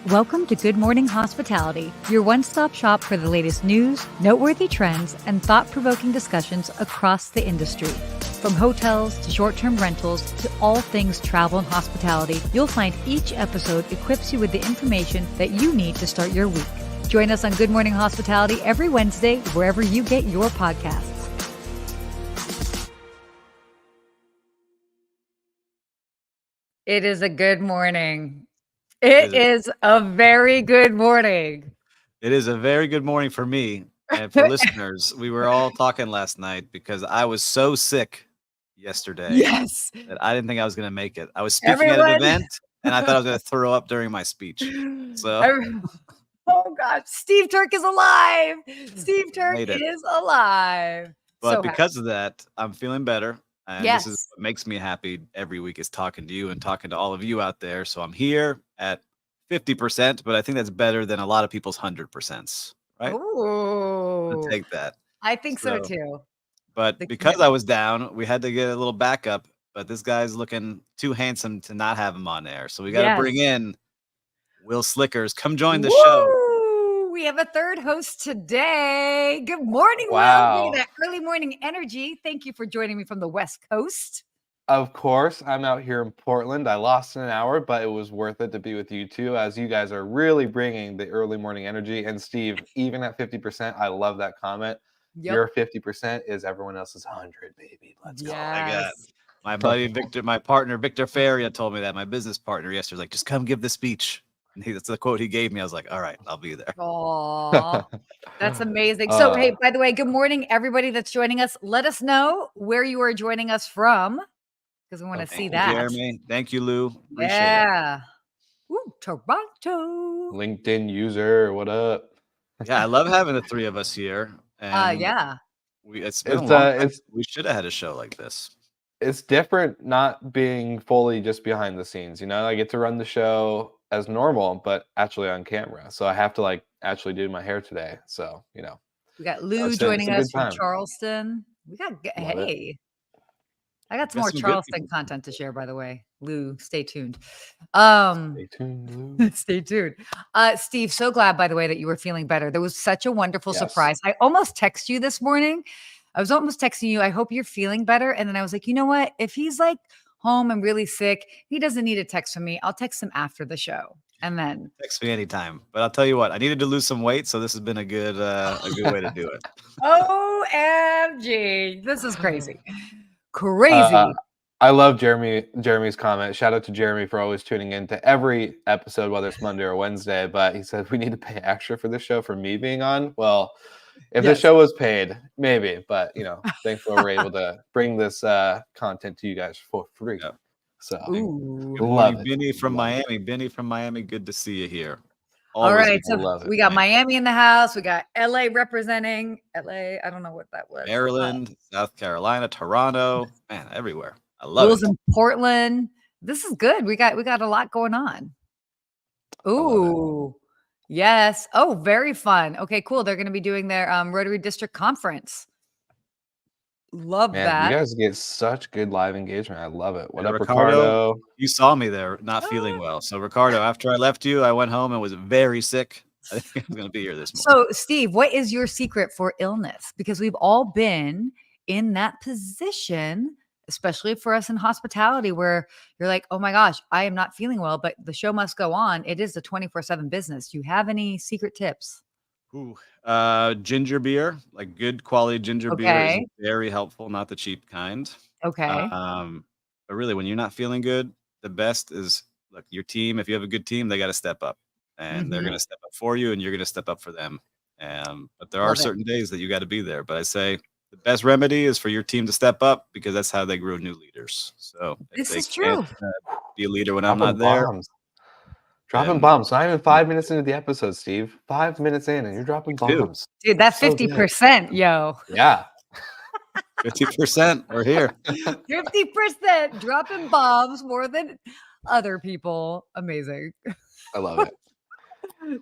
Welcome to Good Morning Hospitality, your one-stop shop for the latest news, noteworthy trends, and thought-provoking discussions across the industry. From hotels to short-term rentals to all things travel and hospitality, you'll find each episode equips you with the information that you need to start your week. Join us on Good Morning Hospitality every Wednesday, wherever you get your podcasts. It is a good morning. It is a very good morning. It is a very good morning for me and for listeners. We were all talking last night because I was so sick yesterday that I didn't think I was going to make it. I was speaking at an event and I thought I was going to throw up during my speech. So, oh God, Steve Turk is alive. Steve Turk is alive. But so because of that, I'm feeling better. And Yes. this is what makes me happy every week is talking to you and talking to all of you out there. So I'm here at 50%, but I think that's better than a lot of people's 100%, right? Ooh, I'll take that. I think so too. But because I was down, we had to get a little backup. But this guy's looking too handsome to not have him on air. So we got to bring in Will Slickers. Come join the show. We have a third host today. Good morning, Wow. Will. Bringing that early morning energy. Thank you for joining me from the West Coast. Of course, I'm out here in Portland. I lost an hour, but it was worth it to be with you two, as you guys are really bringing the early morning energy. And Steve, even at 50%, I love that comment. Yep. Your 50% is everyone else's 100, baby. Let's go. Oh my God. My buddy Victor, my partner Victor Faria told me that. My business partner yesterday was like, just come give the speech. And that's the quote he gave me. I was like, all right, I'll be there. Oh, that's amazing. So, hey, by the way, good morning, everybody that's joining us. Let us know where you are joining us from, because we want to see that. Jeremy. Thank you, Lou. Appreciate it. Ooh, Toronto. LinkedIn user, what up? Yeah, I love having the three of us here. And it's been a long time. We should have had a show like this. It's different not being fully just behind the scenes. You know, I get to run the show as normal, but actually on camera. So I have to actually do my hair today. So, you know. We got Lou joining us from Charleston. We got, I got some more Charleston content to share, by the way. Lou, stay tuned. Stay tuned, Lou. Stay tuned. Steve, so glad, by the way, that you were feeling better. There was such a wonderful surprise. I almost texted you this morning. I was almost texting you, I hope you're feeling better. And then I was like, you know what? If he's like home and really sick, he doesn't need a text from me. I'll text him after the show. And then text me anytime. But I'll tell you what, I needed to lose some weight, so this has been a good way to do it. OMG. This is crazy. Crazy. I love Jeremy's comment. Shout out to Jeremy for always tuning in to every episode, whether it's Monday or Wednesday. But he said we need to pay extra for this show for me being on. Well, if the show was paid, maybe. But you know, thankfully we're able to bring this content to you guys for free. Yep. So good morning, Benny from Miami. Benny from Miami, good to see you here. All right, so we got Miami in the house. We got LA representing LA. I don't know what that was. Maryland, South Carolina, Toronto, man, everywhere. I love it. In Portland. This is good. We got a lot going on. Ooh, yes. Oh, very fun. Okay, cool. They're going to be doing their Rotary District Conference. Love that. You guys get such good live engagement. I love it. What up, Ricardo? You saw me there, not feeling well. So, Ricardo, after I left you, I went home and was very sick. I think I'm going to be here this morning. So, Steve, what is your secret for illness? Because we've all been in that position, especially for us in hospitality, where you're like, oh my gosh, I am not feeling well, but the show must go on. It is a 24/7 business. Do you have any secret tips? Ooh, ginger beer, like good quality ginger beer is very helpful, not the cheap kind. Okay. But really, when you're not feeling good, the best is, look, your team, if you have a good team, they got to step up. And they're going to step up for you, and you're going to step up for them. But there are certain days that you got to be there. But I say the best remedy is for your team to step up, because that's how they grow new leaders. So this is true. Be a leader when I'm not there. Dropping bombs. Not even 5 minutes into the episode, Steve. 5 minutes in, and you're dropping bombs. Dude, that's 50%, yo. Yeah. 50%. We're here. 50% dropping bombs more than other people. Amazing. I love it.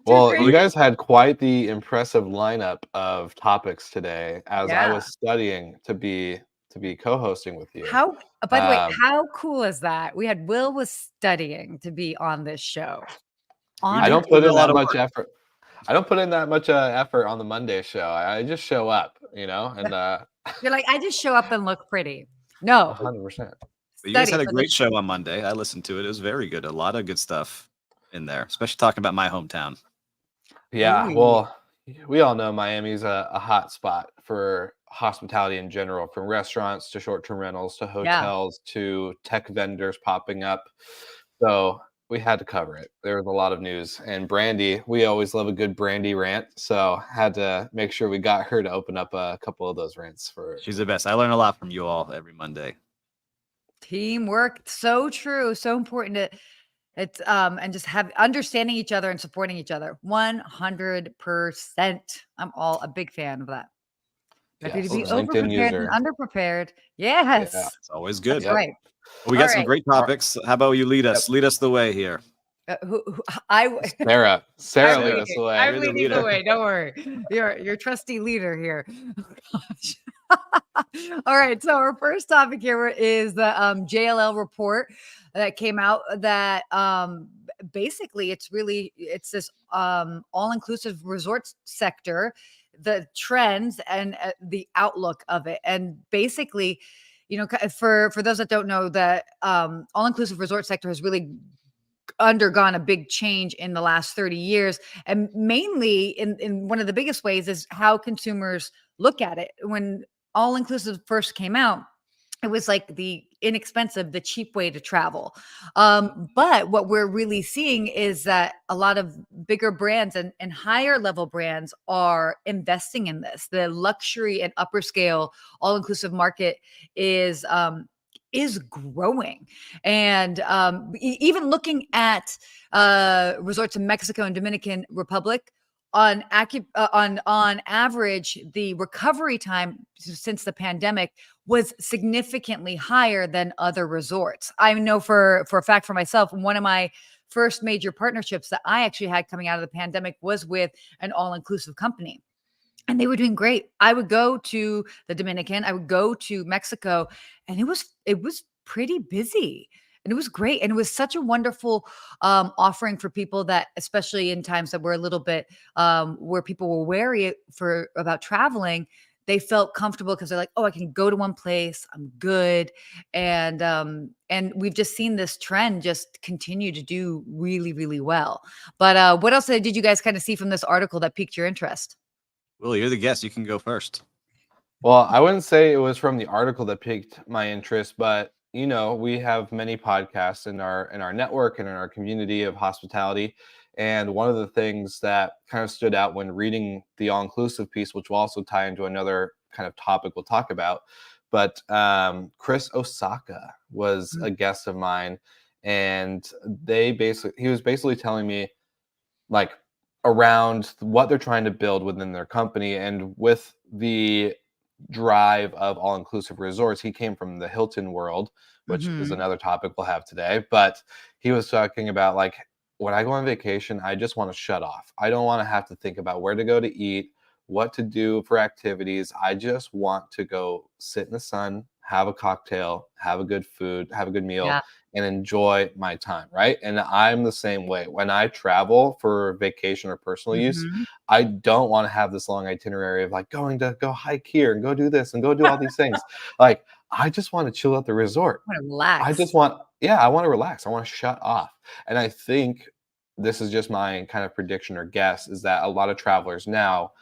Well, you guys had quite the impressive lineup of topics today, as I was studying to be co-hosting with you. By the way, how cool is that? We had Will was studying to be on this show. I don't put in that much effort. I don't put in that much effort on the Monday show. I just show up, and you're like, I just show up and look pretty. No, 100%. But you guys had a great show on Monday. I listened to it. It was very good. A lot of good stuff in there, especially talking about my hometown. Yeah, well, we all know Miami's a hot spot for hospitality in general, from restaurants to short-term rentals to hotels to tech vendors popping up. So we had to cover it. There was a lot of news. And Brandy, we always love a good Brandy rant. So had to make sure we got her to open up a couple of those rants for. She's the best. I learn a lot from you all every Monday. Teamwork, so true, so important to it's and just have understanding each other and supporting each other. 100%. I'm all a big fan of that. Happy to be overprepared and underprepared. Yes. Yeah, it's always good. That's right. Well, we got some great topics. How about you lead us? Lead us the way here. Sarah lead us the way. I'm leading the way. Don't worry. Your trusty leader here. Oh, gosh. All right. So our first topic here is the JLL report that came out that basically it's this all-inclusive resort sector, the trends and the outlook of it. And basically, for those that don't know, that all-inclusive resort sector has really undergone a big change in the last 30 years. And mainly in one of the biggest ways is how consumers look at it. When all-inclusive first came out, it was like the inexpensive, the cheap way to travel. But what we're really seeing is that a lot of bigger brands and higher level brands are investing in this. The luxury and upper scale all-inclusive market is growing. And even looking at resorts in Mexico and Dominican Republic, on average, the recovery time since the pandemic was significantly higher than other resorts. I know for a fact for myself, one of my first major partnerships that I actually had coming out of the pandemic was with an all-inclusive company. And they were doing great. I would go to the Dominican, I would go to Mexico, and it was pretty busy. And it was great. And it was such a wonderful offering for people that, especially in times that were a little bit where people were wary about traveling, they felt comfortable because they're like, oh, I can go to one place, I'm good. And we've just seen this trend just continue to do really, really well. But what else did you guys kind of see from this article that piqued your interest? Will, you're the guest. You can go first. Well, I wouldn't say it was from the article that piqued my interest, but we have many podcasts in our network and in our community of hospitality. And one of the things that kind of stood out when reading the all-inclusive piece, which will also tie into another kind of topic we'll talk about, but Chris Osaka was a guest of mine, and he was basically telling me like around what they're trying to build within their company. And with the drive of all-inclusive resorts, he came from the Hilton world, which is another topic we'll have today. But he was talking about like, when I go on vacation, I just want to shut off. I don't want to have to think about where to go to eat, what to do for activities. I just want to go sit in the sun, have a cocktail, have a good food, have a good meal, and enjoy my time, right? And I'm the same way. When I travel for vacation or personal use, I don't want to have this long itinerary of like going to go hike here and go do this and go do all these things. Like, I just want to chill at the resort. I want to relax. I want to relax. I want to shut off. And I think this is just my kind of prediction or guess, is that a lot of travelers now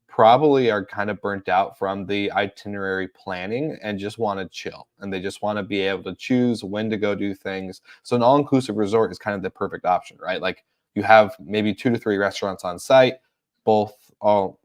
probably are kind of burnt out from the itinerary planning and just want to chill, and they just want to be able to choose when to go do things. So an all-inclusive resort is kind of the perfect option, right? Like, you have maybe 2 to 3 restaurants on site,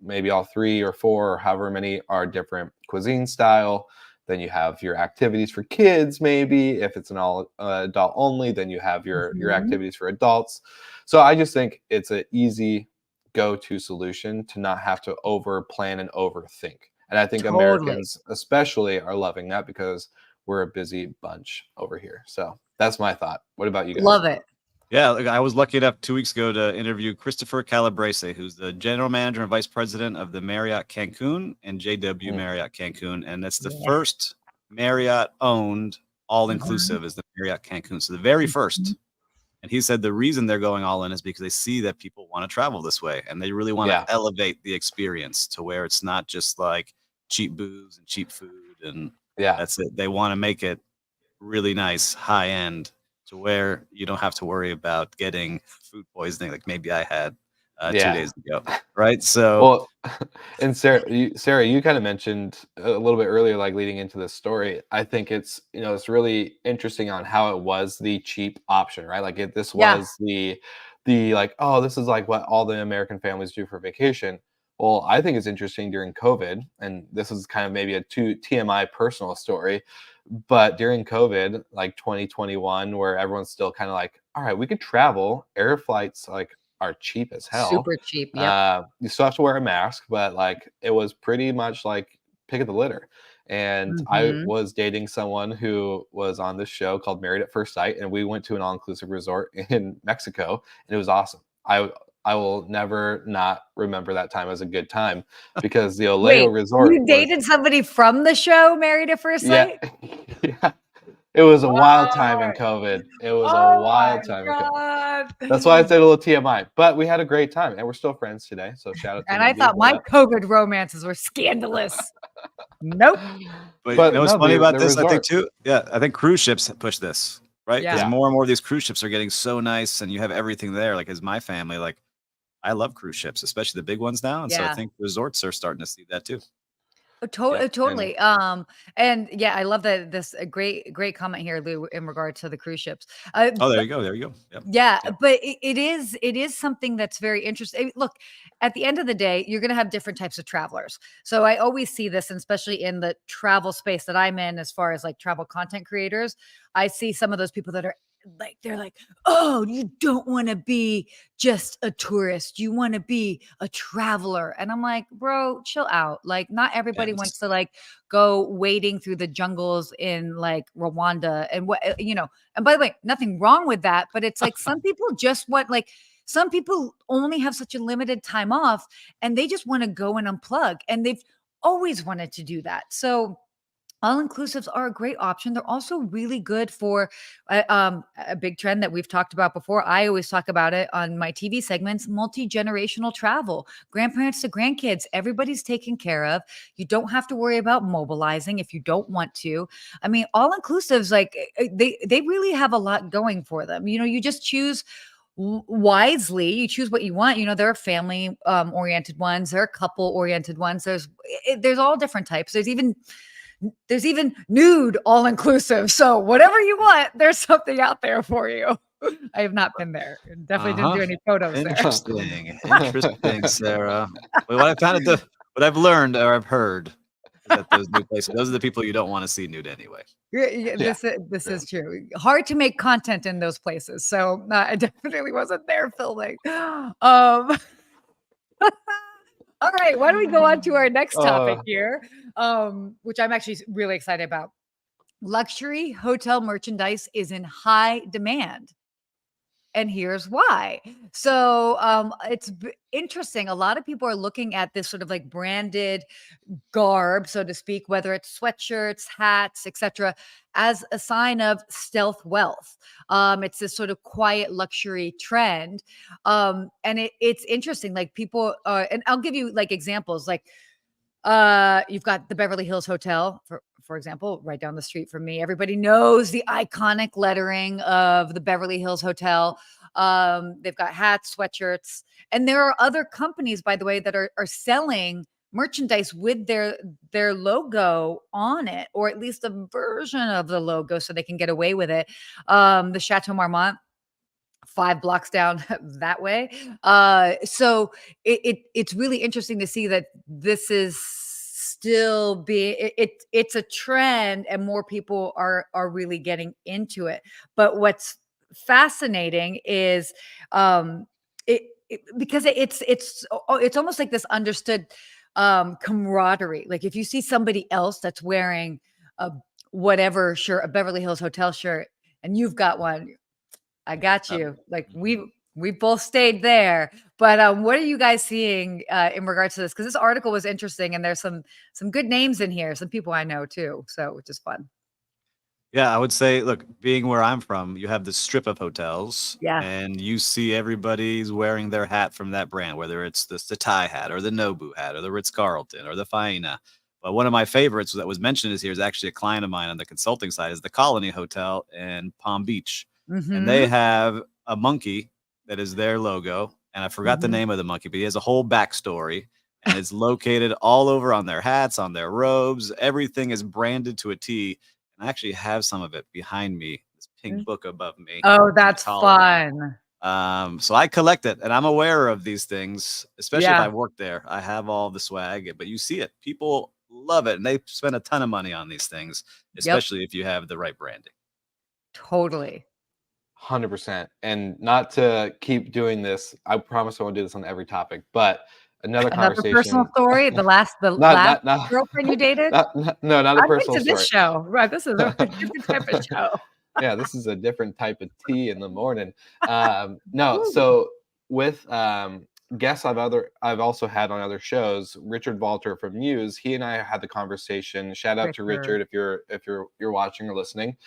maybe all 3 or 4 or however many are different cuisine style. Then you have your activities for kids, maybe if it's an all adult only, then you have your activities for adults. So I just think it's an easy go-to solution to not have to over plan and overthink. And I think Americans especially are loving that because we're a busy bunch over here. So that's my thought. What about you guys? Love it. Yeah, I was lucky enough 2 weeks ago to interview Christopher Calabrese, who's the general manager and vice president of the Marriott Cancun and JW Marriott Cancun. And it's the first Marriott owned all-inclusive is the Marriott Cancun. So the very first. And he said the reason they're going all in is because they see that people want to travel this way, and they really want to elevate the experience to where it's not just like cheap booze and cheap food and that's it. They want to make it really nice, high end, to where you don't have to worry about getting food poisoning like maybe I had 2 days ago, right? So, well, and Sarah, you kind of mentioned a little bit earlier, like leading into this story. I think it's it's really interesting on how it was the cheap option, right? Like this was the like, oh, this is like what all the American families do for vacation. Well, I think it's interesting during COVID, and this is kind of maybe a TMI personal story, but during COVID, like 2021, where everyone's still kind of like, all right, we could travel, air flights like are cheap as hell. Super cheap. Yep. You still have to wear a mask, but like it was pretty much like pick of the litter. And I was dating someone who was on this show called Married at First Sight, and we went to an all-inclusive resort in Mexico, and it was awesome. I will never not remember that time as a good time because the Oleo resort. You dated somebody from the show Married at First Sight? Yeah. It was a wild time in COVID. It was a wild time in COVID. That's why I said a little TMI. But we had a great time, and we're still friends today. So shout out to And I thought my COVID romances were scandalous. Nope. But you know what's funny about this, I think, too? Yeah, I think cruise ships push this, right? Because more and more of these cruise ships are getting so nice, and you have everything there. Like, as my family, like, I love cruise ships, especially the big ones now. And so I think resorts are starting to see that, too. Totally. And yeah, I love that. This a great comment here, Lou, in regard to the cruise ships. Oh, there you go. There you go. Yep. Yeah, but it is something that's very interesting. Look, at the end of the day, you're going to have different types of travelers. So I always see this, and especially in the travel space that I'm in, as far as like travel content creators, I see some of those people that are like, they're like, oh, you don't want to be just a tourist. You want to be a traveler. And I'm like, bro, chill out. Like, not everybody wants to like go wading through the jungles in like Rwanda and what, and by the way, nothing wrong with that, but it's like some people just want, like, some people only have such a limited time off and they just want to go and unplug, and they've always wanted to do that. So all-inclusives are a great option. They're also really good for a big trend that we've talked about before. I always talk about it on my TV segments, multi-generational travel, grandparents to grandkids. Everybody's taken care of. You don't have to worry about mobilizing if you don't want to. I mean, all-inclusives, like they really have a lot going for them. You just choose wisely. You choose what you want. There are family oriented ones, there are couple oriented ones. There's all different types. There's even nude all-inclusive. So whatever you want, there's something out there for you. I have not been there. Definitely didn't do any photos there. Interesting, Sarah. What I've learned or I've heard is that those new places, those are the people you don't want to see nude anyway. This is true. Hard to make content in those places. So I definitely wasn't there filming. All right, why don't we go on to our next topic here, which I'm actually really excited about. Luxury hotel merchandise is in high demand. And here's why. So it's interesting. A lot of people are looking at this sort of like branded garb, so to speak, whether it's sweatshirts, hats, etc., as a sign of stealth wealth. It's this sort of quiet luxury trend. And it's interesting. Like people, and I'll give you like examples. Like you've got the Beverly Hills Hotel, for example, right down the street from me. Everybody knows the iconic lettering of the Beverly Hills Hotel. They've got hats, sweatshirts, and there are other companies, by the way, that are selling merchandise with their logo on it, or at least a version of the logo, so they can get away with it. The Chateau Marmont, 5 blocks down that way. So it's really interesting to see that this is still it's a trend, and more people are really getting into it. But what's fascinating is because it's almost like this understood camaraderie. Like if you see somebody else that's wearing a whatever shirt, a Beverly Hills Hotel shirt, and you've got one, I got you. Like we both stayed there. But what are you guys seeing in regards to this? Because this article was interesting, and there's some good names in here, some people I know too. So which is fun. Yeah, I would say, look, being where I'm from, you have this strip of hotels, Yeah. and you see everybody's wearing their hat from that brand, whether it's the Thai hat or the Nobu hat or the Ritz Carlton or the Faena. But one of my favorites that was mentioned is actually a client of mine on the consulting side is the Colony Hotel in Palm Beach, and they Mm-hmm. have a monkey that is their logo, and I forgot the Mm-hmm. name of the monkey, but he has a whole backstory. And it's located all over on their hats, on their robes. Everything is branded to a T. I actually have some of it behind me, this pink book above me Oh, from the that's colony. fun. So I collect it, and I'm aware of these things, especially if Yeah, I've worked there. I have all the swag, but you see it. People love it, and they spend a ton of money on these things, yep, especially if you have the right branding. totally. 100%. And not to keep doing this, I promise I won't do this on every topic, but another Another personal conversation. story, the last Not girlfriend you dated? no, not a I'm personal into this story. show. Right, this is a different type of show. Yeah, this is a different type of tea in the morning. No, Woo. so with guests I've also had on other shows, Richard Walter from Muse, he and I had the conversation. Shout out to Richard. Richard if you're watching or listening.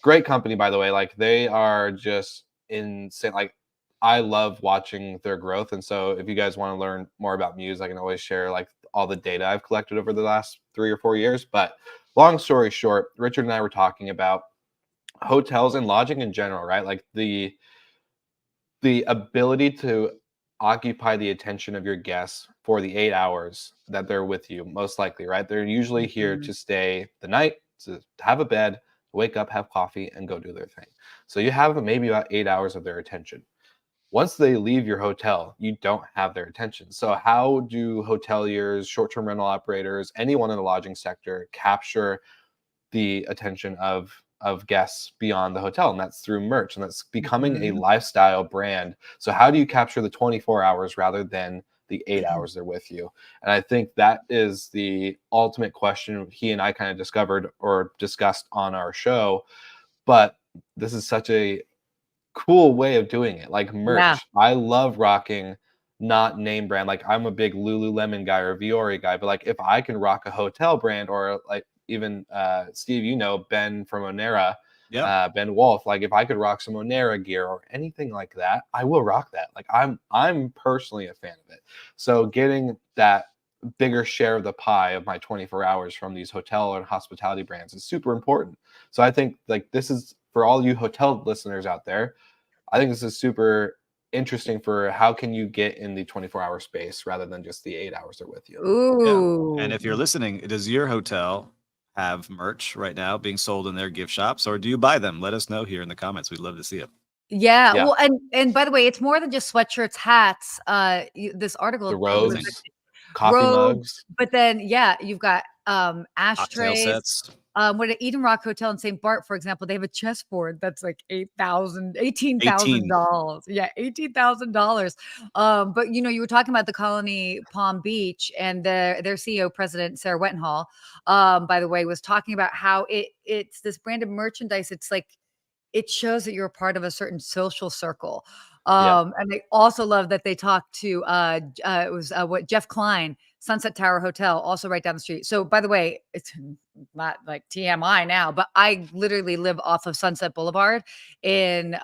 Great company, by the way. Like they are just insane. Like I love watching their growth. And so if you guys want to learn more about Muse, I can always share like all the data I've collected over the last 3 or 4 years. But long story short, Richard and I were talking about hotels and lodging in general, right? Like the ability to occupy the attention of your guests for the 8 hours that they're with you, most likely, right? They're usually here Mhm. to stay the night, to have a bed, wake up, have coffee, and go do their thing. So you have maybe about 8 hours of their attention. Once they leave your hotel, you don't have their attention. So how do hoteliers, short-term rental operators, anyone in the lodging sector capture the attention of guests beyond the hotel? And that's through merch, and that's becoming a Mhm. lifestyle brand. So how do you capture the 24 hours rather than the 8 hours they're with you? And I think that is the ultimate question he and I kind of discovered or discussed on our show. But this is such a cool way of doing it. Like Yeah. merch, I love rocking not name brand. Like I'm a big Lululemon guy or Viore guy, but like if I can rock a hotel brand or like even Steve, Ben from Onera, Yep. Ben Wolf, like if I could rock some Onera gear or anything like that, I will rock that. Like I'm personally a fan of it. So getting that bigger share of the pie of my 24 hours from these hotel and hospitality brands is super important. So I think like this is for all you hotel listeners out there. I think this is super interesting for how can you get in the 24-hour space rather than just the 8 hours they're with you. Yeah. And if you're Ooh. listening, does your hotel have merch right now being sold in their gift shops, or do you buy them? Let us know here in the comments. We'd love to see it. Yeah, Yeah, well, and by the way, it's more than just sweatshirts, hats. This the article was Clothing, robes, coffee robes, mugs. but then yeah, you've got cocktail ashtrays. sets. What at Eden Rock Hotel in St. Bart, for example, they have a chessboard that's like eighteen thousand 18. dollars. Yeah, $18,000. But you were talking about the Colony Palm Beach, and their CEO, President Sarah Wettenhall, by the way, was talking about how it's this brand of merchandise. It's like it shows that you're a part of a certain social circle. Yeah. And I also love that they talked to it was what Jeff Klein, Sunset Tower Hotel, also right down the street. So by the way, it's not like TMI now, but I literally live off of Sunset Boulevard in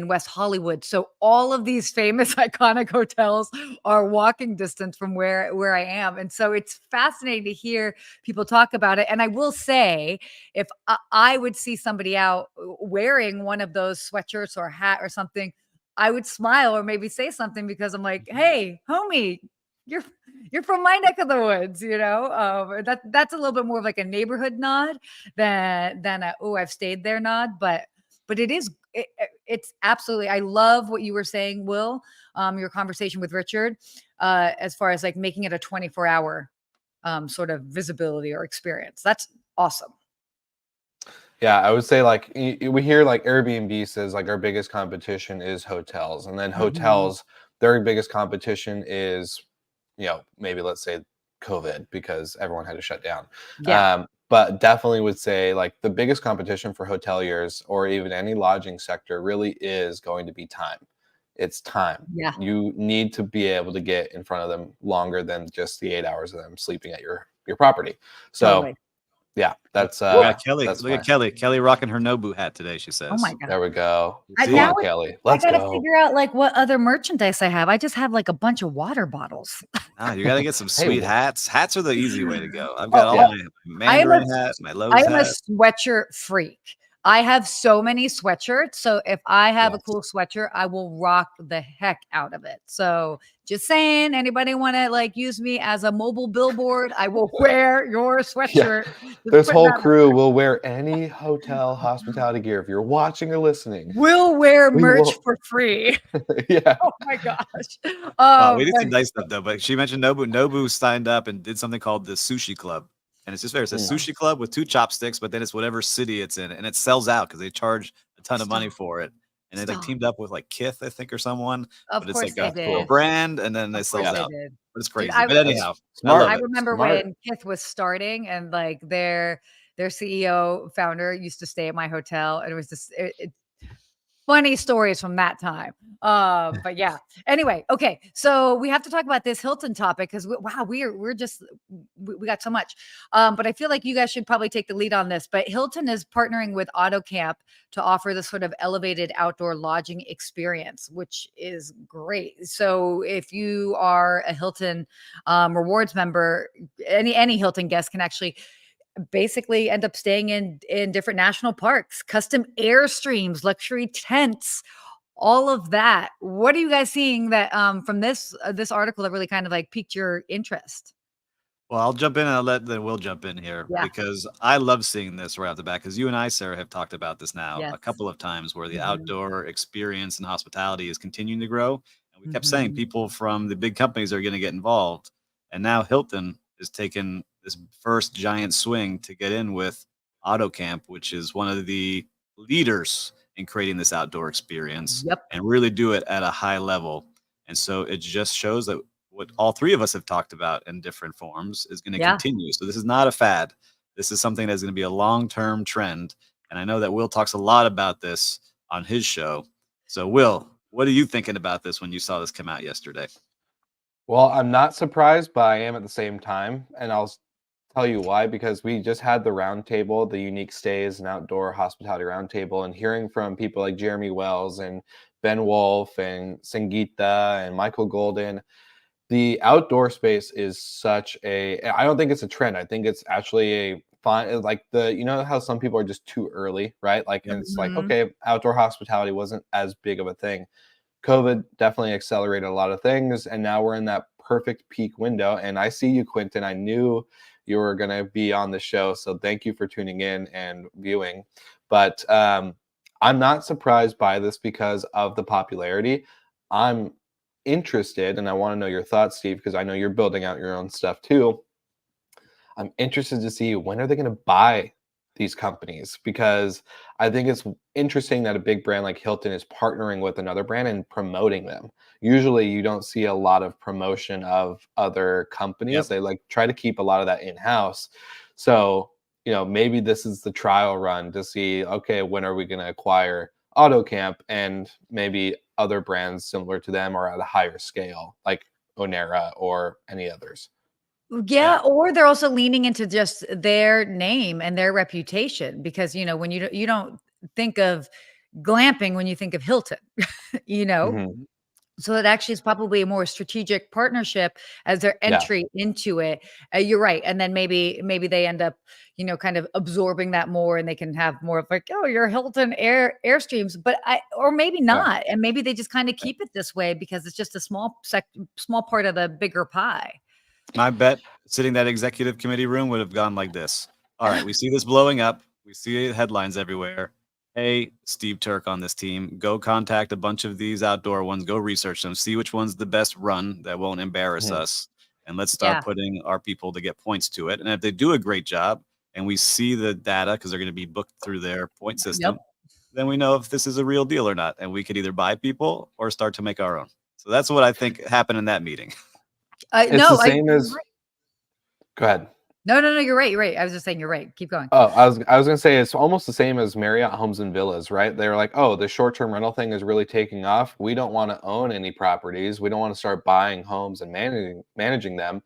West Hollywood. So all of these famous iconic hotels are walking distance from where I am. And so it's fascinating to hear people talk about it. And I will say, if I would see somebody out wearing one of those sweatshirts or a hat or something, I would smile or maybe say something because I'm like, "Hey, homie, you're you're from my neck of the woods," you know. That's a little bit more of like a neighborhood nod than a "oh, I've stayed there" nod. But it's absolutely. I love what you were saying, Will. Your conversation with Richard, as far as like making it a 24-hour sort of visibility or experience. That's awesome. Yeah, I would say like we hear like Airbnb says like our biggest competition is hotels, and then Mhm. hotels, their biggest competition is, maybe let's say COVID because everyone had to shut down. Yeah, But definitely would say like the biggest competition for hoteliers or even any lodging sector really is going to be time. It's time. yeah, You need to be able to get in front of them longer than just the 8 hours of them sleeping at your property. So totally. Yeah, that's look at Kelly. that's Look fine. at Kelly. Kelly rocking her Nobu hat today. She says. Oh my god. There we go. See? Come on, Kelly. Let's I gotta go. figure out like what other merchandise I have. I just have like a bunch of water bottles. Ah, you got to get some sweet hats. Hats are the easy way to go. I've got all my Mandarin hat, my Lowe's I am a hat. sweatshirt freak. I have so many sweatshirts. So if I have a cool sweatshirt, I will rock the heck out of it. So just saying, anybody want to like use me as a mobile billboard? I will wear your sweatshirt. This whole crew will wear any hotel hospitality gear. If you're watching or listening, we'll wear merch for free. Yeah. Oh my gosh. We did some nice stuff though. But she mentioned Nobu. Nobu signed up and did something called the Sushi Club. And it's just fair. It's a sushi club with 2 chopsticks, but then it's whatever city it's in. And it sells out because they charge a ton of money for it. And they like teamed up with like Kith, I think, or someone. Of course it's like they a did. Brand, and then they sold out. But it's crazy. Dude, but anyhow, I remember when Kith was starting and like their CEO founder used to stay at my hotel. And it was just funny stories from that time. But yeah. Anyway, okay. So we have to talk about this Hilton topic because we're just we got so much. But I feel like you guys should probably take the lead on this. But Hilton is partnering with AutoCamp to offer this sort of elevated outdoor lodging experience, which is great. So if you are a Hilton rewards member, any Hilton guest can actually basically end up staying in different national parks, custom airstreams, luxury tents, all of that. What are you guys seeing that from this article that really kind of like piqued your interest? Well, I'll jump in and then Will jump in here because I love seeing this right off the bat because you and I, Sarah, have talked about this now a couple of times where the outdoor experience and hospitality is continuing to grow. And we kept saying people from the big companies are going to get involved. And now Hilton is taking this first giant swing to get in with AutoCamp, which is one of the leaders in creating this outdoor experience and really do it at a high level. And so it just shows that what all 3 of us have talked about in different forms is going to continue. So this is not a fad. This is something that's going to be a long-term trend. And I know that Will talks a lot about this on his show. So Will, what are you thinking about this when you saw this come out yesterday? Well, I'm not surprised, but I am at the same time. And I'll tell you why, because we just had the roundtable, the unique stays and outdoor hospitality roundtable, and hearing from people like Jeremy Wells and Ben Wolf and Sangeeta and Michael Golden, the outdoor space is such I don't think it's a trend. I think it's actually a fun, like you know how some people are just too early, right? Like, and it's like, okay, outdoor hospitality wasn't as big of a thing. COVID definitely accelerated a lot of things, and now we're in that perfect peak window. And I see you, Quentin. I knew you were going to be on the show, so thank you for tuning in and viewing. But I'm not surprised by this because of the popularity. I'm interested, and I want to know your thoughts, Steve, because I know you're building out your own stuff too. I'm interested to see when are they going to buy these companies, because I think it's interesting that a big brand like Hilton is partnering with another brand and promoting them. Usually you don't see a lot of promotion of other companies. They like try to keep a lot of that in-house. So, you know, maybe this is the trial run to see, okay, when are we going to acquire AutoCamp and maybe other brands similar to them or at a higher scale, like Onera or any others. Yeah, or they're also leaning into just their name and their reputation, because you know when you don't think of glamping when you think of Hilton, you know. So it actually is probably a more strategic partnership as their entry into it. You're right, and then maybe they end up, you know, kind of absorbing that more, and they can have more of like, oh, your Hilton Airstreams, or maybe not, and maybe they just kind of keep it this way because it's just a small part of the bigger pie. My bet, sitting that executive committee room would have gone like this. All right, we see this blowing up. We see headlines everywhere. Hey, Steve Turk on this team, go contact a bunch of these outdoor ones, go research them, see which one's the best run that won't embarrass us. And let's start putting our people to get points to it. And if they do a great job and we see the data, because they're going to be booked through their point system, then we know if this is a real deal or not. And we could either buy people or start to make our own. So that's what I think happened in that meeting. It's the same as. Go ahead. No, you're right. You're right. I was just saying you're right. Keep going. Oh, I was going to say it's almost the same as Marriott Homes and Villas, right? They're like, oh, the short-term rental thing is really taking off. We don't want to own any properties. We don't want to start buying homes and managing them.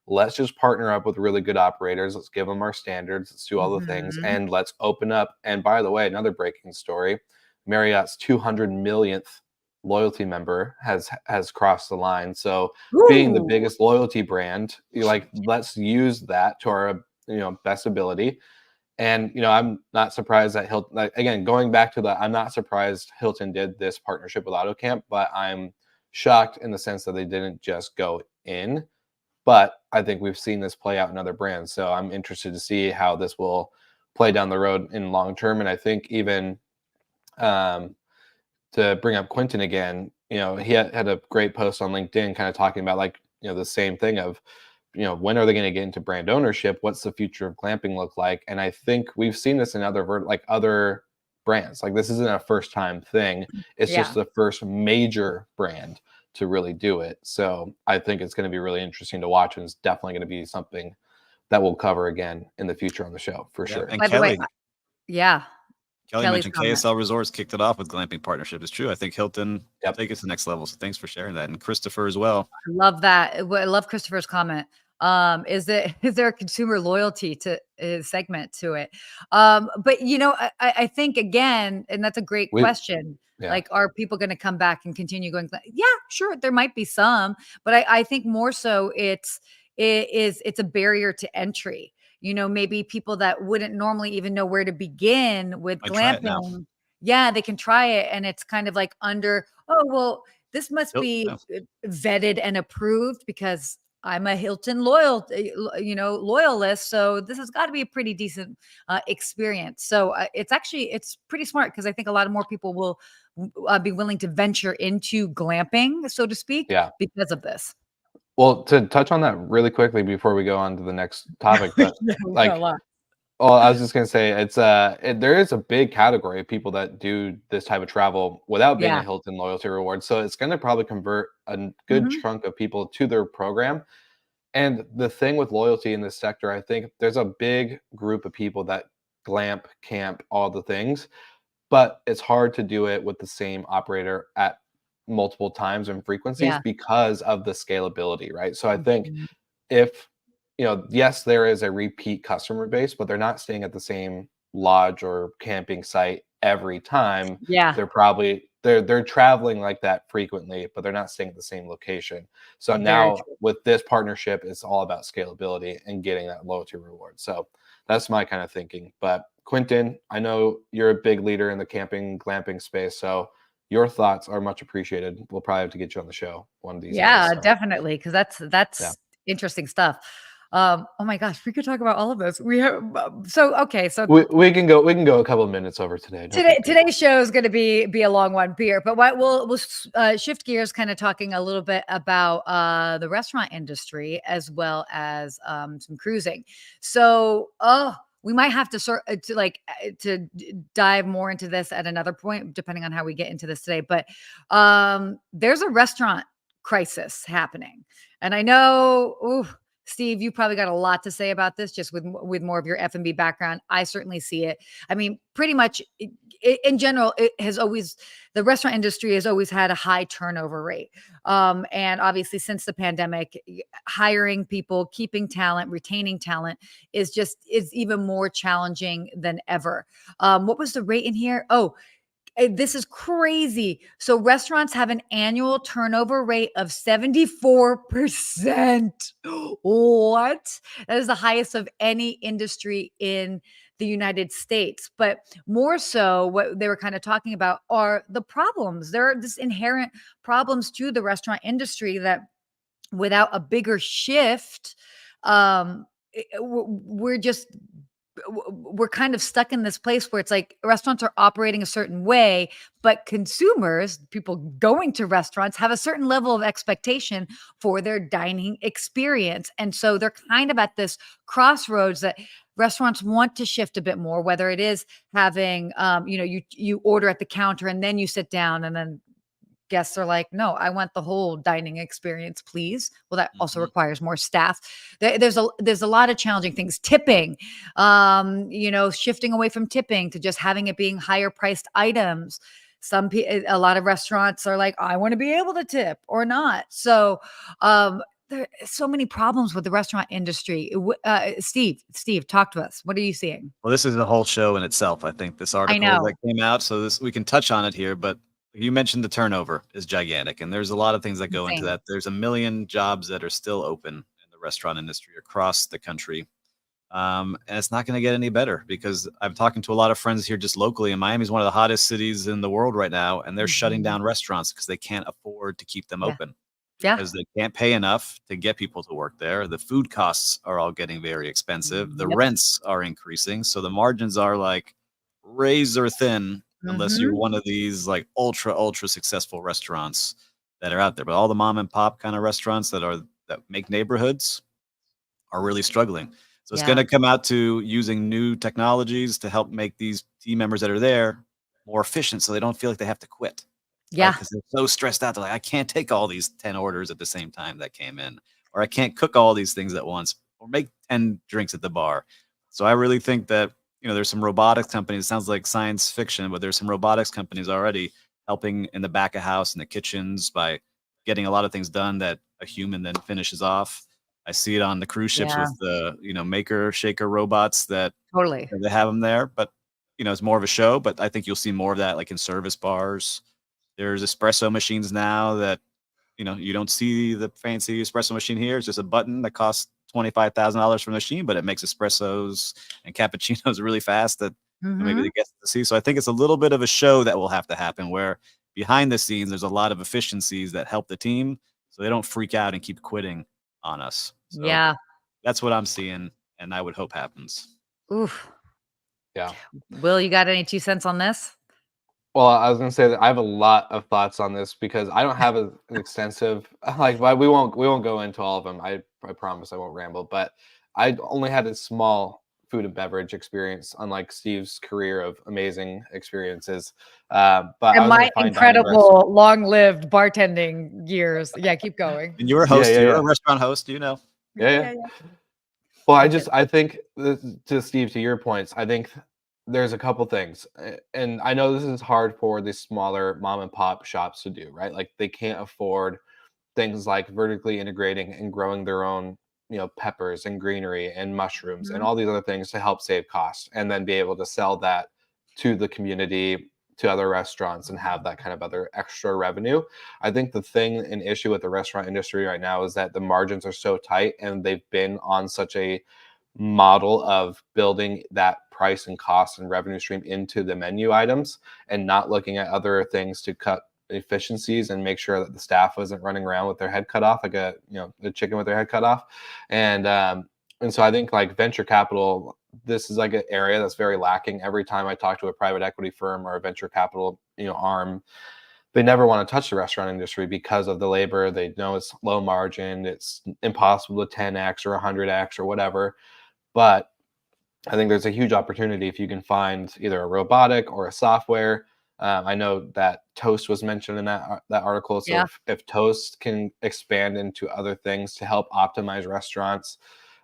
let's just partner up with really good operators. Let's give them our standards. Let's do all the things, and let's open up. And by the way, another breaking story, Marriott's 200 millionth loyalty member has crossed the line. So being the biggest loyalty brand, let's use that to our best ability. And I'm not surprised that Hilton, again, going back to I'm not surprised Hilton did this partnership with AutoCamp, but I'm shocked in the sense that they didn't just go in. But I think we've seen this play out in other brands, so I'm interested to see how this will play down the road in long term. And I think even to bring up Quentin again, he had a great post on LinkedIn kind of talking about the same thing of, when are they going to get into brand ownership? What's the future of glamping look like? And I think we've seen this in other brands. This isn't a first time thing. It's just the first major brand to really do it. So I think it's going to be really interesting to watch, and it's definitely going to be something that we'll cover again in the future on the show for sure. And By Kelly, the way, Kelly Kelly's mentioned comment. KSL Resorts kicked it off with glamping partnership. It's true. I think Hilton take us to the next level. So thanks for sharing that. And Christopher as well. I love that. I love Christopher's comment. Is there a consumer loyalty to segment to it? But I think again, and that's a great question. Are people going to come back and continue going? Yeah, sure. There might be some, but I think more so it's a barrier to entry. Maybe people that wouldn't normally even know where to begin with glamping. Yeah, they can try it. And it's kind of this must be vetted and approved because I'm a Hilton loyalist. So this has got to be a pretty decent experience. So it's pretty smart because I think a lot of more people will be willing to venture into glamping, so to speak, because of this. Well, to touch on that really quickly before we go on to the next topic, but I was just gonna say there is a big category of people that do this type of travel without being a Hilton loyalty reward. So it's gonna probably convert a good chunk of people to their program. And the thing with loyalty in this sector, I think there's a big group of people that glamp, camp, all the things, but it's hard to do it with the same operator at multiple times and frequencies because of the scalability, right? So I think if yes, there is a repeat customer base, but they're not staying at the same lodge or camping site every time. They're probably they're traveling like that frequently, but they're not staying at the same location. So now with this partnership, it's all about scalability and getting that loyalty reward. So that's my kind of thinking. But Quentin, I know you're a big leader in the camping, glamping space, so your thoughts are much appreciated. We'll probably have to get you on the show one of these days. So. Definitely, because that's interesting stuff. Oh my gosh, we could talk about all of this. We have so we can go a couple of minutes over today. Today's show is going to be a long one, Pierre. But we'll shift gears, kind of talking a little bit about the restaurant industry as well as some cruising. So we might have to dive more into this at another point, depending on how we get into this today. But there's a restaurant crisis happening, and I know. Steve, you probably got a lot to say about this, just with more of your F&B background. I certainly see it. I mean, pretty much in general, the restaurant industry has always had a high turnover rate. And obviously since the pandemic, hiring people, keeping talent, retaining talent is even more challenging than ever. What was the rate in here? Oh, this is crazy. So restaurants have an annual turnover rate of 74%. What? That is the highest of any industry in the United States. But more so, what they were kind of talking about are the problems. There are just inherent problems to the restaurant industry that without a bigger shift, we're kind of stuck in this place where it's like restaurants are operating a certain way, but consumers, people going to restaurants, have a certain level of expectation for their dining experience. And so they're kind of at this crossroads that restaurants want to shift a bit more, whether it is having, you order at the counter and then you sit down and then guests are like, no, I want the whole dining experience, please. Well, that also requires more staff. There's a lot of challenging things. Tipping, shifting away from tipping to just having it being higher priced items. A lot of restaurants are like, I want to be able to tip or not. So there are so many problems with the restaurant industry. Steve, talk to us. What are you seeing? Well, this is a whole show in itself. I think this article know. that came out, so we can touch on it here, but you mentioned the turnover is gigantic, and there's a lot of things that go into Insane. that. There's a million jobs that are still open in the restaurant industry across the country. And it's not going to get any better because I'm talking to a lot of friends here just locally, and Miami is one of the hottest cities in the world right now, and they're shutting down restaurants because they can't afford to keep them open. Yeah. Because they can't pay enough to get people to work there. The food costs are all getting very expensive. The rents are increasing. So the margins are like razor thin unless you're one of these like ultra successful restaurants that are out there. But all the mom and pop kind of restaurants that make neighborhoods are really struggling. So it's going to come out to using new technologies to help make these team members that are there more efficient so they don't feel like they have to quit. Yeah. Because they're so stressed out. They're like, I can't take all these 10 orders at the same time that came in, or I can't cook all these things at once, or make 10 drinks at the bar. So I really think that, there's some robotics companies. It sounds like science fiction, but there's some robotics companies already helping in the back of house, in the kitchens, by getting a lot of things done that a human then finishes off. I see it on the cruise ships with the, maker shaker robots that Totally. they have them there, but it's more of a show. But I think you'll see more of that, like in service bars. There's espresso machines now that, you don't see the fancy espresso machine here. It's just a button that costs $25,000 for the machine, but it makes espressos and cappuccinos really fast that maybe the guests to see. So I think it's a little bit of a show that will have to happen where behind the scenes, there's a lot of efficiencies that help the team so they don't freak out and keep quitting on us. So that's what I'm seeing, and I would hope happens. Oof. Yeah. Will, you got any 2 cents on this? Well, I was gonna say that I have a lot of thoughts on this because I don't have an extensive but we won't go into all of them. I promise I won't ramble. But I only had a small food and beverage experience, unlike Steve's career of amazing experiences. But and my incredible long-lived bartending years. Yeah, keep going. And you're a host. You're a restaurant host. Yeah. Well, I think to Steve, to your points, I think there's a couple things, and I know this is hard for the smaller mom and pop shops to do, right? Like they can't afford things like vertically integrating and growing their own, peppers and greenery and mushrooms and all these other things to help save costs, and then be able to sell that to the community, to other restaurants, and have that kind of other extra revenue. I think the thing, an issue with the restaurant industry right now is that the margins are so tight, and they've been on such a model of building that price and cost and revenue stream into the menu items and not looking at other things to cut efficiencies and make sure that the staff wasn't running around with their head cut off like a chicken with their head cut off. And so I think like venture capital, this is like an area that's very lacking. Every time I talk to a private equity firm or a venture capital arm, they never want to touch the restaurant industry because of the labor. They know it's low margin, it's impossible to 10x or 100x or whatever. But I think there's a huge opportunity if you can find either a robotic or a software. I know that Toast was mentioned in that article. So if Toast can expand into other things to help optimize restaurants,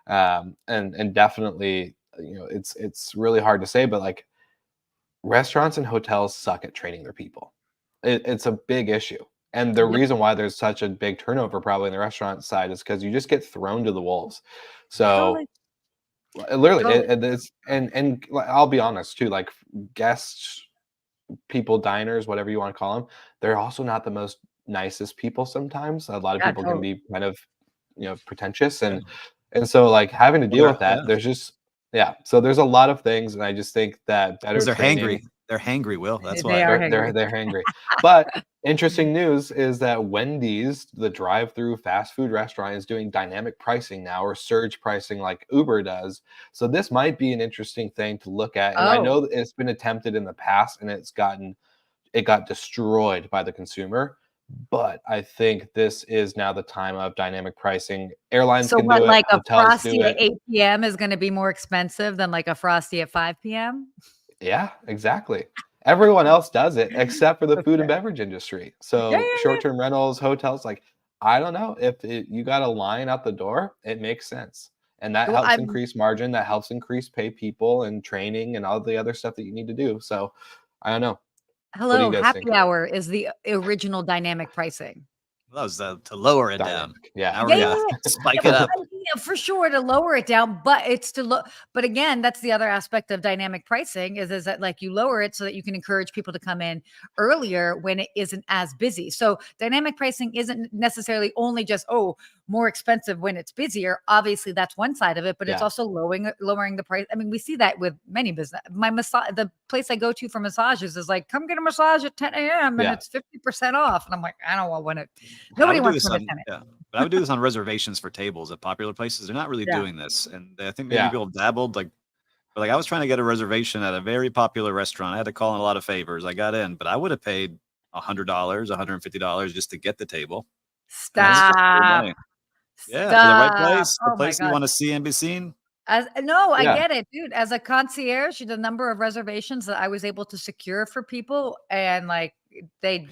and definitely, it's really hard to say, but like restaurants and hotels suck at training their people. It's a big issue. And the reason why there's such a big turnover probably in the restaurant side is because you just get thrown to the wolves. So literally, it's and I'll be honest too, like guests, people, diners, whatever you want to call them, they're also not the most nicest people sometimes. A lot of people can be kind of, pretentious, and so like having to deal with that, there's just so there's a lot of things, and I just think that better training. They're hangry, Will. That's why they're hangry. But interesting news is that Wendy's, the drive-through fast food restaurant, is doing dynamic pricing now, or surge pricing like Uber does. So this might be an interesting thing to look at. And I know that it's been attempted in the past, and it got destroyed by the consumer. But I think this is now the time of dynamic pricing. Airlines can do it. Like a hotels Frosty at 8 p.m. is going to be more expensive than like a Frosty at 5 p.m.? Yeah, exactly. Everyone else does it except for the food and beverage industry. So short-term rentals, hotels, like, I don't know, if you got a line out the door, it makes sense. And that helps increase margin, that helps increase pay people and training and all the other stuff that you need to do. So I don't know. Hello, happy hour is the original dynamic pricing. That was to lower it down. Dynamic. Yeah. Now we're Yeah, gonna yeah, spike yeah, it up. yeah, for sure to lower it down, but it's to look. But again, that's the other aspect of dynamic pricing is that like you lower it so that you can encourage people to come in earlier when it isn't as busy. So dynamic pricing isn't necessarily only just more expensive when it's busier. Obviously, that's one side of it, but it's Yeah. also lowering the price. I mean, we see that with many business. My massage, the place I go to for massages is like, come get a massage at 10 a.m. and Yeah. it's 50% off, and I'm like, I don't want to. And I Nobody would do wants this to on attend it. yeah, but I would do this on reservations for tables at popular places. They're not really Yeah. doing this, and I think maybe Yeah. people dabbled but like I was trying to get a reservation at a very popular restaurant. I had to call in a lot of favors. I got in, but I would have paid $100, $150 just to get the table. And that's just free Stop. money. Yeah, for the right Stop. place, the Oh my place you God. want to see and be seen. No, I Yeah. get it, dude. As a concierge, the number of reservations that I was able to secure for people and like they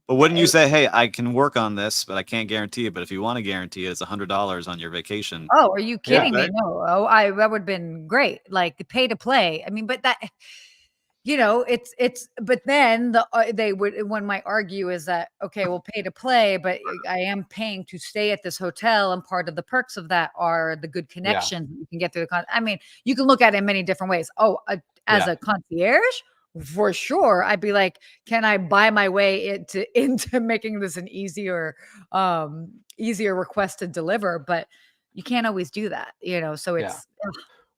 But wouldn't you it- say, "Hey, I can work on this, but I can't guarantee it. But if you want to guarantee it, it's $100 on your vacation." oh, are you Yeah. kidding me? Right? No. That would have been great. Like the pay to play. I mean, but that it's but then they would one might argue is that okay, well, pay to play, but I am paying to stay at this hotel, and part of the perks of that are the good Yeah. connections that you can get through I mean, you can look at it in many different ways. As Yeah. a concierge, for sure, I'd be like, can I buy my way into making this an easier request to deliver? But you can't always do that, So Yeah. it's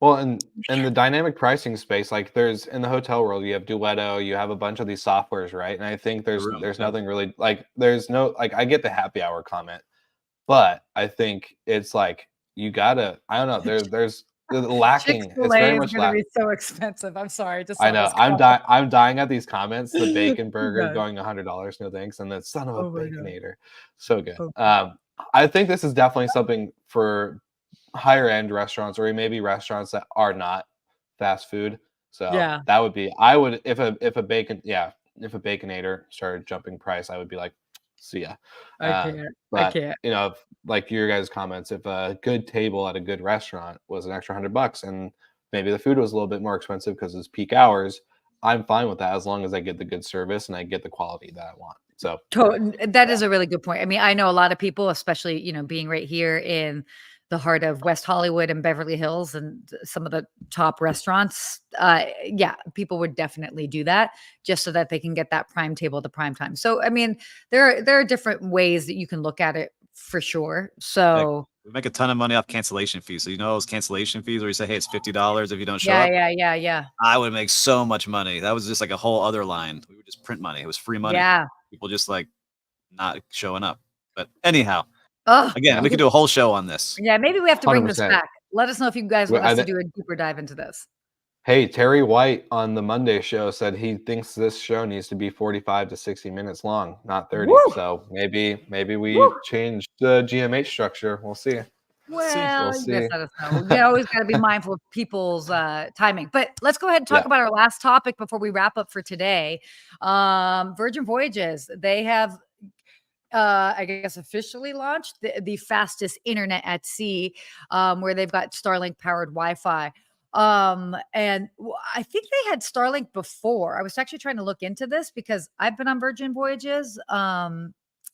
Well, in the dynamic pricing space, like there's in the hotel world, you have Duetto, you have a bunch of these softwares, right? And I think The there's room. there's Yep. nothing really like there's no like I get the happy hour comment, but I think it's like you gotta I don't know, there's lacking. It's very Chick-fil-A is much gonna lack. be so expensive. I'm sorry, I just I saw know. this comment. I'm dying at these comments. The bacon burger Done. going $100, no thanks, and the son of a Oh my god. baconator. So good. Oh, I think this is definitely something for higher end restaurants or maybe restaurants that are not fast food. So yeah. that would be I would if a baconator started jumping price, I would be like, see ya. I can't. I But can't. like your guys' comments, if a good table at a good restaurant was an extra $100 and maybe the food was a little bit more expensive because it's peak hours, I'm fine with that as long as I get the good service and I get the quality that I want. So That is a really good point. I mean, I know a lot of people, especially, being right here in the heart of West Hollywood and Beverly Hills and some of the top restaurants. Yeah, people would definitely do that just so that they can get that prime table at the prime time. So, I mean, there are different ways that you can look at it for sure. So, We make a ton of money off cancellation fees. So you know those cancellation fees where you say, "Hey, it's $50 if you don't show yeah, up." yeah. I would make so much money. That was just like a whole other line. We would just print money. It was free money. Yeah. People just like not showing up. But anyhow, Oh, again, Yeah. we could do a whole show on this. yeah. Maybe we have to bring this 100%. back. Let us know if you guys Well, want us to do a deeper dive into this. Hey, Terry White on the Monday show said he thinks this show needs to be 45 to 60 minutes long, not 30. Woo! So maybe we Woo! change the GMH structure. We'll see. Well, We'll you guys see. let us know. You always got to be mindful of people's timing. But let's go ahead and talk Yeah. about our last topic before we wrap up for today. Virgin Voyages, they have, I guess, officially launched the fastest internet at sea, where they've got Starlink powered Wi-Fi. I think they had Starlink before. I was actually trying to look into this because I've been on Virgin Voyages.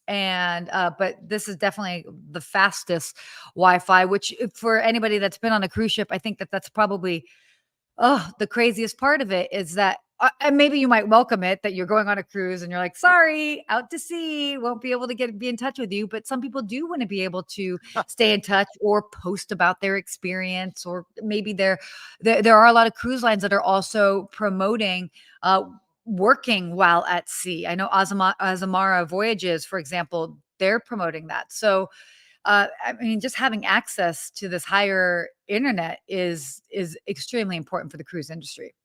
But this is definitely the fastest Wi-Fi, which for anybody that's been on a cruise ship, I think that's probably the craziest part of it is that and maybe you might welcome it that you're going on a cruise and you're like, sorry, out to sea, won't be able to be in touch with you. But some people do want to be able to stay in touch or post about their experience, or maybe there are a lot of cruise lines that are also promoting working while at sea. I know Azamara Voyages, for example, they're promoting that. So I mean, just having access to this higher internet is extremely important for the cruise industry.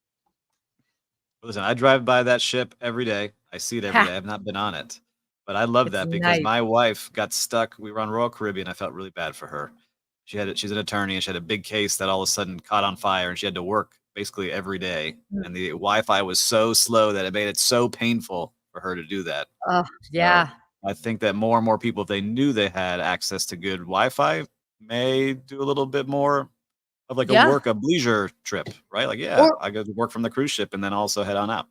Listen, I drive by that ship every day. I see it every day. I've not been on it, but I love It's that because nice. my wife got stuck. We were on Royal Caribbean. I felt really bad for her. She's an attorney and she had a big case that all of a sudden caught on fire and she had to work basically every day. And the Wi-Fi was so slow that it made it so painful for her to do that. Oh, yeah. So I think that more and more people, if they knew they had access to good Wi-Fi, may do a little bit more of like Yeah. a leisure trip, right? Like, Or- I go to work from the cruise ship and then also head on out.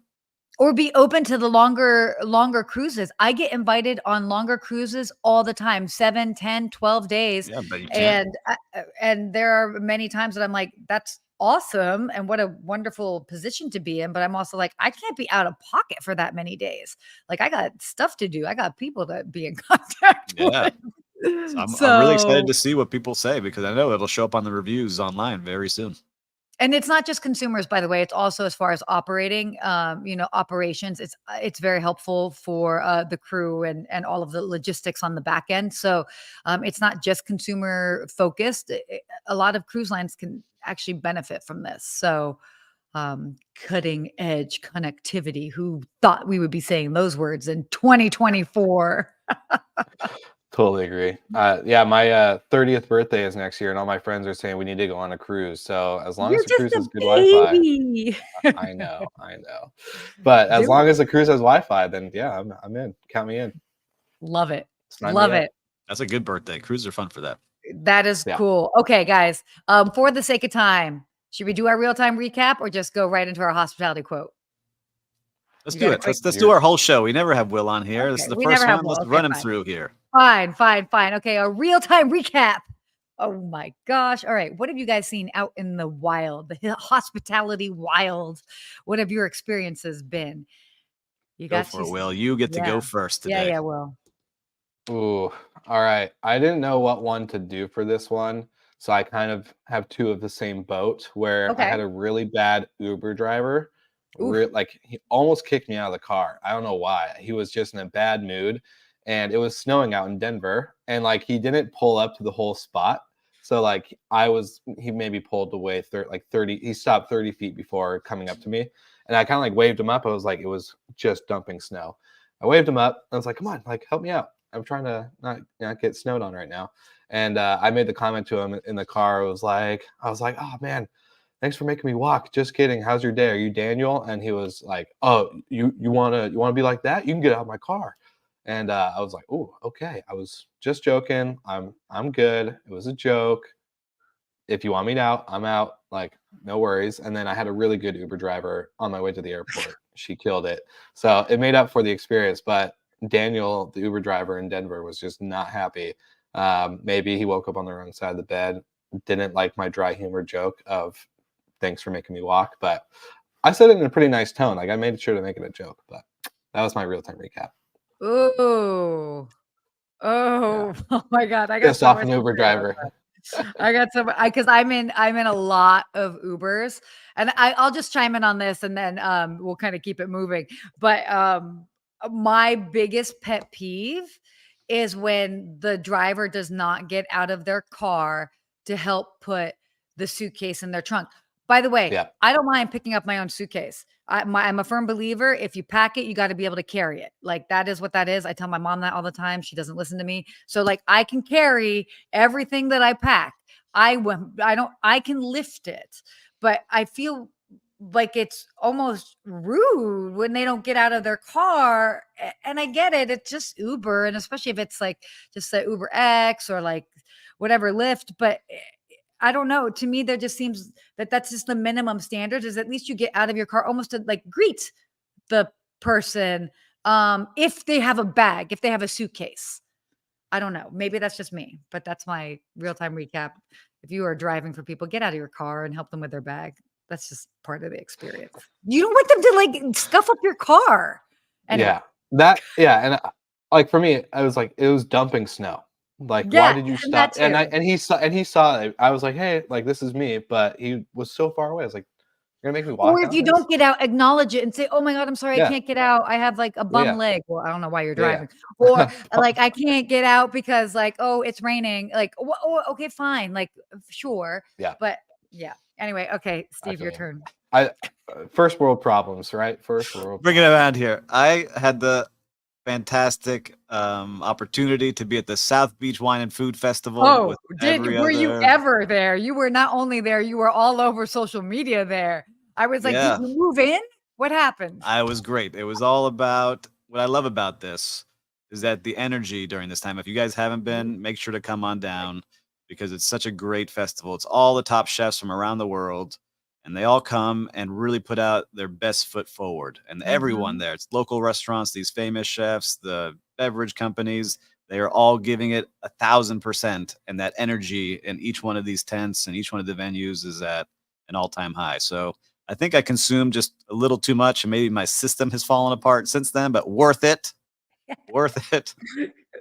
or be open to the longer cruises. I get invited on longer cruises all the time, 7, 10, 12 days. Yeah, but you can't. And there are many times that I'm like, that's awesome. And what a wonderful position to be in. But I'm also like, I can't be out of pocket for that many days. Like I got stuff to do. I got people to be in contact Yeah. with. So I'm really excited So to see what people say because I know it'll show up on the reviews online very soon. and it's not just consumers, by the way. It's also as far as operating, operations. It's very helpful for the crew and all of the logistics on the back end. So it's not just consumer focused. A lot of cruise lines can actually benefit from this. So cutting edge connectivity. Who thought we would be saying those words in 2024? Totally agree. Yeah, my 30th birthday is next year, and all my friends are saying we need to go on a cruise. So as long You're as the just cruise a has good Wi-Fi, baby. I know. But as Do long it. as the cruise has Wi-Fi, then yeah, I'm in. Count me in. Love it. Sign me Love up. it. That's a good birthday. Cruises are fun for that. That is Yeah. cool. Okay, guys. For the sake of time, should we do our real-time recap or just go right into our hospitality quote? Let's You do got a it. quick- Let's do our whole show. We never have Will on here. This is Okay, the we first never have one. Will. Let's Okay, run him fine. through here. Fine. Okay, a real-time recap. Oh my gosh. All right. What have you guys seen out in the wild, the hospitality wild? What have your experiences been? You Go got for it, you. Will. You get to Yeah. go first today. Yeah, Will. Ooh, all right. I didn't know what one to do for this one, so I kind of have two of the same boat where I Okay. had a really bad Uber driver. Oof. Like he almost kicked me out of the car. I don't know why. He was just in a bad mood, and it was snowing out in Denver, and like he didn't pull up to the whole spot. So like he maybe pulled away 30. He stopped 30 feet before coming up to me, and I kind of like waved him up. I was like, it was just dumping snow. I waved him up. I was like, come on, like help me out. I'm trying to not get snowed on right now. And I made the comment to him in the car. I was like, oh man, thanks for making me walk. Just kidding. How's your day? Are you Daniel? And he was like, oh, you wanna be like that? You can get out of my car. And I was like, oh, okay. I was just joking. I'm good. It was a joke. If you want me out, I'm out. Like, no worries. And then I had a really good Uber driver on my way to the airport. She killed it. So it made up for the experience. But Daniel, the Uber driver in Denver, was just not happy. Maybe he woke up on the wrong side of the bed, didn't like my dry humor joke of thanks for making me walk. But I said it in a pretty nice tone. Like I made sure to make it a joke. But that was my real-time recap. Ooh. Oh, Yeah. oh my God. I got Pissed so off much an to Uber say about driver. that. I got so because I'm in a lot of Ubers, and I'll just chime in on this, and then we'll kind of keep it moving. But my biggest pet peeve is when the driver does not get out of their car to help put the suitcase in their trunk. By the way, Yeah. I don't mind picking up my own suitcase. I'm a firm believer. If you pack it, you got to be able to carry it. Like that is what that is. I tell my mom that all the time. She doesn't listen to me. So like I can carry everything that I pack. I can lift it, but I feel like it's almost rude when they don't get out of their car. And I get it. It's just Uber. And especially if it's like just the Uber X or like whatever Lyft, but I don't know. To me, there just seems that that's just the minimum standards is at least you get out of your car almost to like greet the person. If they have a bag, if they have a suitcase. I don't know. Maybe that's just me, but that's my real-time recap. If you are driving for people, get out of your car and help them with their bag. That's just part of the experience. You don't want them to like scuff up your car. Anyway. And like for me, I was like, it was dumping snow. Like, why Yeah, did you and stop? that too. And he saw it. I was like, hey, like this is me, but he was so far away. I was like, you're gonna make me walk Or if out you this? don't get out, acknowledge it and say, "Oh my God, I'm sorry, I Yeah, can't get out. I have like a bum yeah, leg." Well, I don't know why you're yeah, driving. Or yeah. like, I can't get out because like, oh, it's raining. Like, oh, okay, fine. Like, sure. Yeah, But yeah. Anyway, okay, I Steve, feel your you. turn. First world problems, right? First world. Bring it around here. I had the fantastic opportunity to be at the South Beach Wine and Food Festival with Were you other. ever there? You were not only there, you were all over social media there. I was like, did Yeah, you move in? What happened? I was great. It was all about what I love about this is that the energy during this time. If you guys haven't been, make sure to come on down because it's such a great festival. It's all the top chefs from around the world, and they all come and really put out their best foot forward. And everyone there, it's local restaurants, these famous chefs, the beverage companies, they are all giving it 1,000%. And that energy in each one of these tents and each one of the venues is at an all-time high. So I think I consumed just a little too much, and maybe my system has fallen apart since then, but worth it. Worth it.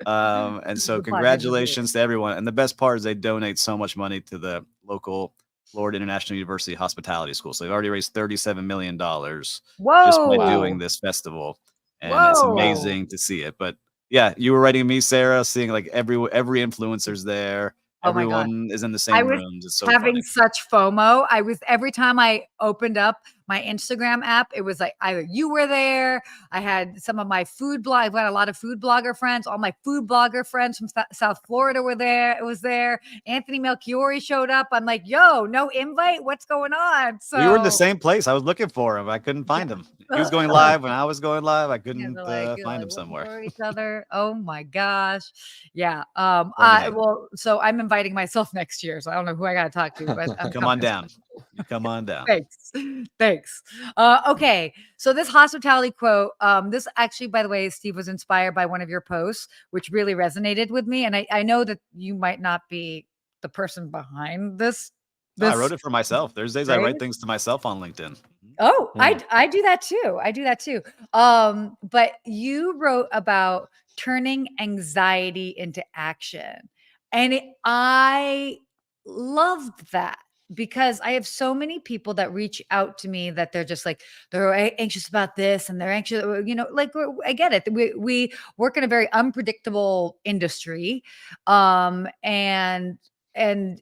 And so congratulations to everyone. And the best part is they donate so much money to the local Florida International University Hospitality School. So they've already raised $37 million just by doing this festival. And it's amazing to see it. But yeah, you were writing me, Sarah, seeing like every influencer's there. Everyone is in the same rooms. It's so having funny. such FOMO. Every time I opened up my Instagram app, it was like either you were there. I had some of my I've got a lot of food blogger friends. All my food blogger friends from South Florida were there. It was there. Anthony Melchiori showed up. I'm like, yo, no invite? What's going on? So we were in the same place. I was looking for him. I couldn't find him. He was going live when I was going live. I couldn't find him somewhere. Each other. Oh my gosh. Yeah. So I'm inviting myself next year. So I don't know who I got to talk to, but come on down. Come on down. Thanks. Okay. So this hospitality quote, this actually, by the way, Steve, was inspired by one of your posts, which really resonated with me. And I know that you might not be the person behind this. I wrote it for myself. There's days I write things to myself on LinkedIn. Oh, I do that too. But you wrote about turning anxiety into action. And I loved that, because I have so many people that reach out to me that they're just like, they're anxious about this and they're anxious, like I get it. We work in a very unpredictable industry. And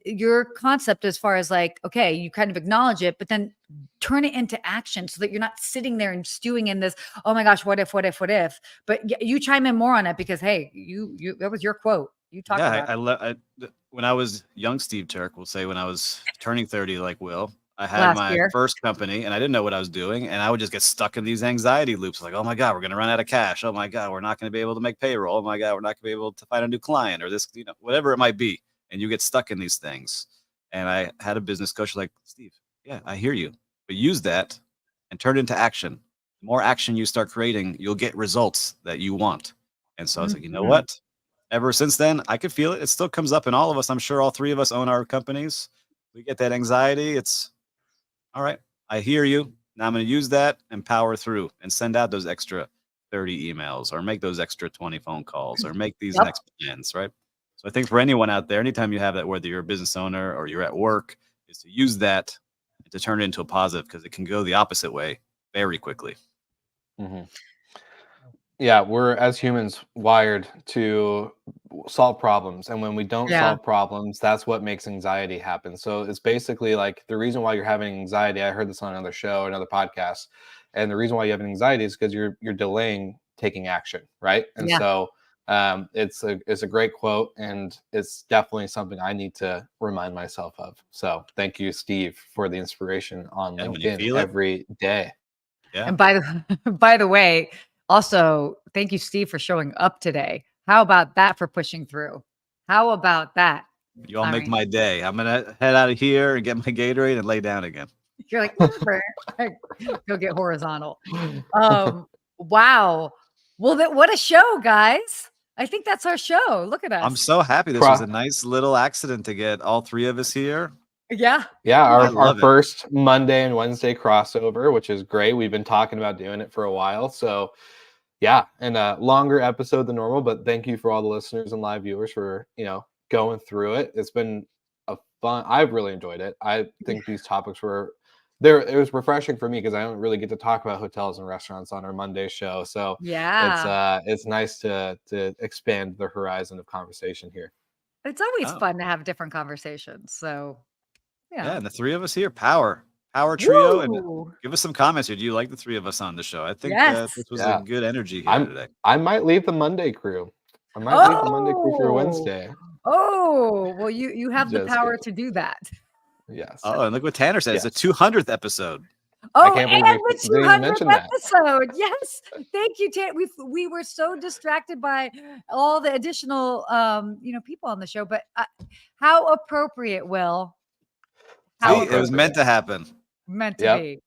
your concept as far as like, okay, you kind of acknowledge it, but then turn it into action so that you're not sitting there and stewing in this, oh my gosh, what if? But you chime in more on it because, hey, that was your quote. You talked about when I was young, Steve Turk will say, when I was turning 30, like Will, I had my first company and I didn't know what I was doing. And I would just get stuck in these anxiety loops. Like, oh my God, we're going to run out of cash. Oh my God, we're not going to be able to make payroll. Oh my God, we're not going to be able to find a new client, or this, whatever it might be. And you get stuck in these things. And I had a business coach like, Steve, yeah, I hear you, but use that and turn it into action. The more action you start creating, you'll get results that you want. And so I was like, you know what? Ever since then, I could feel it. It still comes up in all of us. I'm sure all three of us own our companies. We get that anxiety. It's all right. I hear you. Now I'm going to use that and power through and send out those extra 30 emails, or make those extra 20 phone calls, or make these next plans, right? So I think for anyone out there, anytime you have that, whether you're a business owner or you're at work, is to use that to turn it into a positive, because it can go the opposite way very quickly. Yeah, we're, as humans, wired to solve problems. And when we don't solve problems, that's what makes anxiety happen. So it's basically like the reason why you're having anxiety. I heard this on another show, another podcast. And the reason why you have anxiety is because you're delaying taking action, right? And so it's a great quote, and it's definitely something I need to remind myself of. So thank you, Steve, for the inspiration on LinkedIn every day. Yeah. And by the way, also, thank you, Steve, for showing up today. How about that for pushing through? How about that? You all make my day. I'm going to head out of here and get my Gatorade and lay down again. You're like, go get horizontal. Wow. Well, what a show, guys. I think that's our show. Look at us. I'm so happy. This was a nice little accident to get all three of us here. Yeah. Our first Monday and Wednesday crossover, which is great. We've been talking about doing it for a while. So yeah, and a longer episode than normal, but thank you for all the listeners and live viewers for, going through it. It's been a fun. I've really enjoyed it. I think these topics were there. It was refreshing for me because I don't really get to talk about hotels and restaurants on our Monday show. So it's nice to expand the horizon of conversation here. It's always fun to have different conversations. So yeah, and the three of us here, power trio. And give us some comments here. Do you like the three of us on the show? I think this was a good energy here today. I might leave the Monday crew. I might leave the Monday crew for Wednesday. Oh, well, you have the power to do that. Yes. Oh, and look what Tanner says. It's the 200th episode. Oh, and the 200th episode. Yes. Thank you, Tanner. We were so distracted by all the additional people on the show, but how appropriate, Will. It was meant to happen. Meant to Yep. be.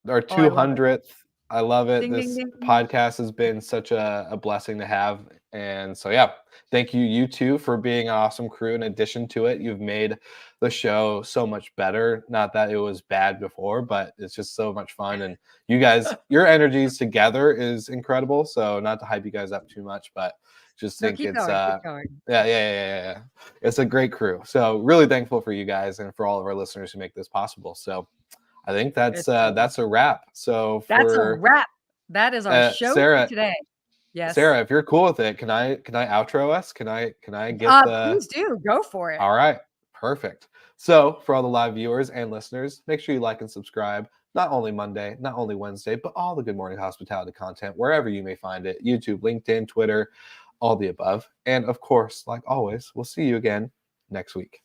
Our Oh, I love it. 200th. I love it. Ding, ding, This ding. podcast has been such a blessing to have. And so, yeah, thank you two, for being an awesome crew. In addition to it, you've made the show so much better. Not that it was bad before, but it's just so much fun. And you guys, your energies together is incredible. So not to hype you guys up too much, but just No, think keep it's going. yeah. It's a great crew. So really thankful for you guys and for all of our listeners who make this possible. So I think that's a wrap. So That's a wrap. That is our show Sarah, for today. Yes. Sarah, if you're cool with it, can I outro us? Can I get the please do. Go for it. All right. Perfect. So for all the live viewers and listeners, make sure you like and subscribe. Not only Monday, not only Wednesday, but all the Good Morning Hospitality content, wherever you may find it, YouTube, LinkedIn, Twitter, all the above. And of course, like always, we'll see you again next week.